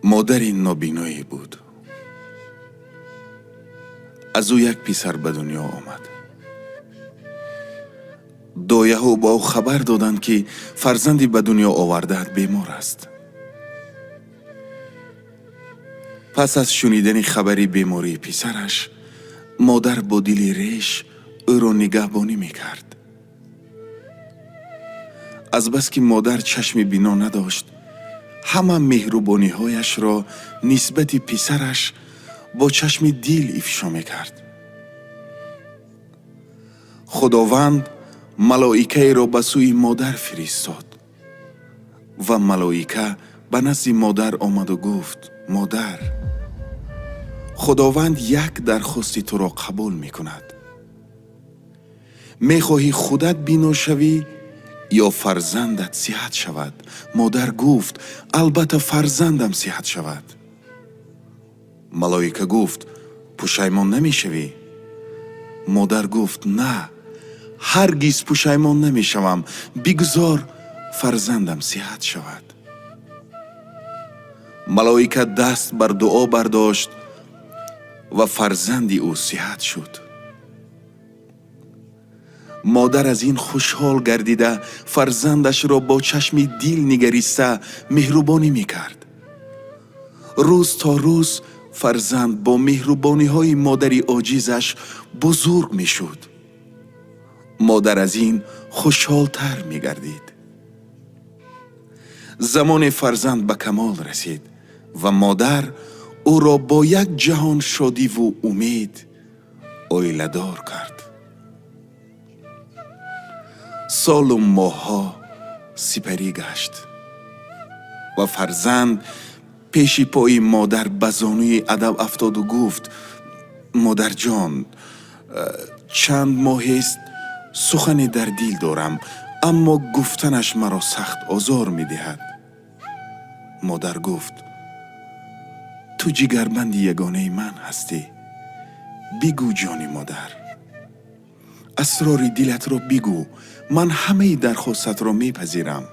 مادری نابینایی بود. از او یک پسر به دنیا آمد. دایه‌ها با او خبر دادند که فرزندی به دنیا آورده‌اند بیمار است. پس از شنیدن خبری بیماری پسرش، مادر با دل ریش او را نگهبانی میکرد. از بس که مادر چشم بینا نداشت، همه مهربانی هایش را نسبت پسرش با چشم دل افشا میکرد. خداوند ملائکه را به سوی مادر فرستاد و ملائکه به نزد مادر آمد و گفت: مادر، خداوند یک درخواست تو را قبول میکند. میخواهی خودت بینا شوی یا فرزندت صحت شود؟ مادر گفت: البته فرزندم صحت شود. ملائکه گفت: پشیمان نمیشوی؟ مادر گفت: نه، هرگز پشیمان نمیشوم، بگذار فرزندم صحت شود. ملائکه دست بر دعا برداشت و فرزندی او صحت شد. مادر از این خوشحال گردیده فرزندش را با چشم دل نگریسته مهربانی میکرد. روز تا روز فرزند با مهربانی های مادری عاجزش بزرگ میشد. مادر از این خوشحال تر میگردید. زمان فرزند به کمال رسید و مادر او را با یک جهان شادی و امید آیله دار کرد. سال و ماه‌ها سپری گشت و فرزند پیش پای مادر به زانوی ادب افتاد و گفت: مادر جان، چند ماه است سخنی در دل دارم، اما گفتنش مرا سخت آزار می دهد. مادر گفت: تو جگربند یگانه من هستی، بگو جان مادر، اسرار دلت را بگو، من همه درخواست را میپذیرم.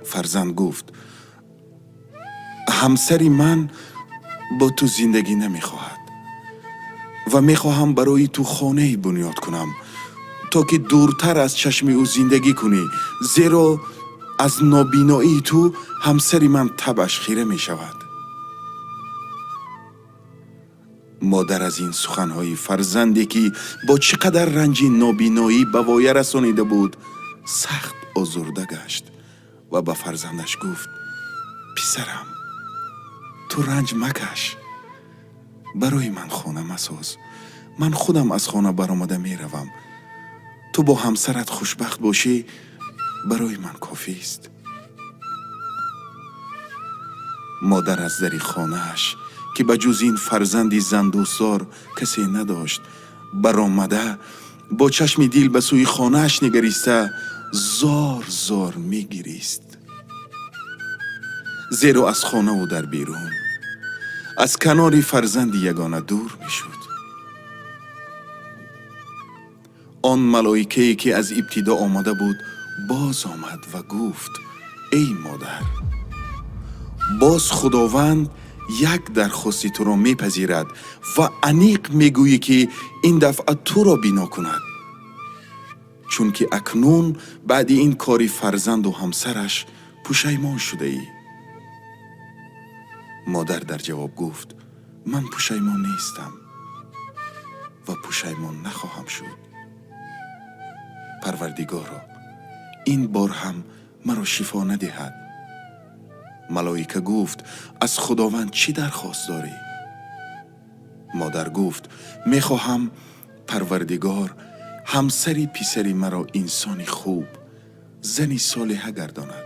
فرزند گفت: همسری من با تو زندگی نمیخواهد و میخواهم برای تو خانه بنیاد کنم تا که دورتر از چشم او زندگی کنی، زیرا از نابینایی تو همسری من تبش خیره میشود. مادر از این سخنهای فرزندی که با چقدر رنج نابینایی به وایه رسانیده بود سخت آزرده گشت و به فرزندش گفت: پسرم، تو رنج مکش، برای من خانه مساز، من خودم از خانه برآمده می روم. تو با همسرت خوشبخت باشی برای من کافی است. مادر از در خانه‌اش که به جز این فرزندی زندوسار کسی نداشت برآمده، با چشم دل به سوی خانه‌اش نگریسته زار زار می گریست، زیرا از خانه و در بیرون از کنار فرزند یگانه دور می شد. آن ملائکه‌ای که از ابتدا آمده بود باز آمد و گفت: ای مادر، باز خداوند یک درخواست تو را میپذیرد و انیق میگویی که این دفعه تو را بینا کند، چون که اکنون بعد این کاری فرزند و همسرش پشیمان شده ای. مادر در جواب گفت: من پشیمان نیستم و پشیمان نخواهم شد. پروردگارا، این بار هم مرا شفا ندهد. ملائکه گفت: از خداوند چی درخواست داری؟ مادر گفت: میخواهم پروردگار همسری پسری مرا انسانی خوب، زنی صالحه گرداند.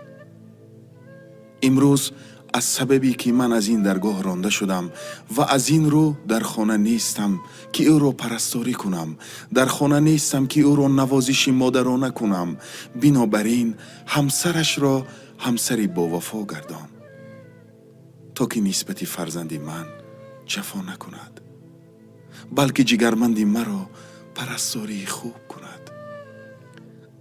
امروز از سببی که من از این درگاه رانده شدم و از این رو در خانه نیستم که او را پرستاری کنم، در خانه نیستم که او را نوازش مادرانه کنم، بنابراین همسرش را همسری با وفا گردان تا که نسبت فرزند من جفا نکند، بلکه جگرمند مرا پرستاری خوب کند.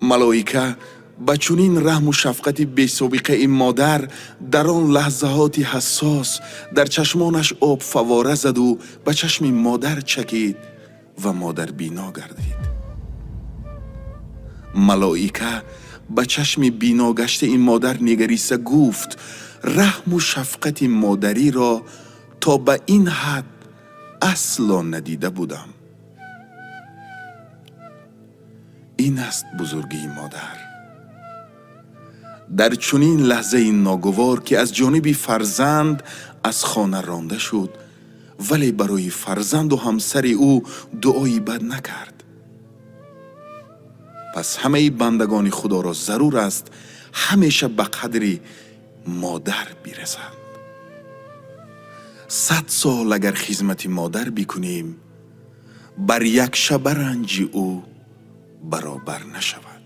ملائکه با چنین رحم و شفقت بی سابقه این مادر در آن لحظات حساس در چشمانش آب فواره زد و به چشم مادر چکید و مادر بینا گردید. ملائکه به چشم بینا گشته این مادر نگریسته گفت رحم و شفقت مادری را تا به این حد اصلا ندیده بودم. این است بزرگی مادر. در چنین لحظه ناگوار که از جانب فرزند از خانه رانده شد، ولی برای فرزند و همسر او دعایی بد نکرد. پس همه بندگان خدا را ضرور است همیشه به قدر مادر برسند. 100 سال اگر خدمت مادر بکنیم، بر یک شب رنج او برابر نشود.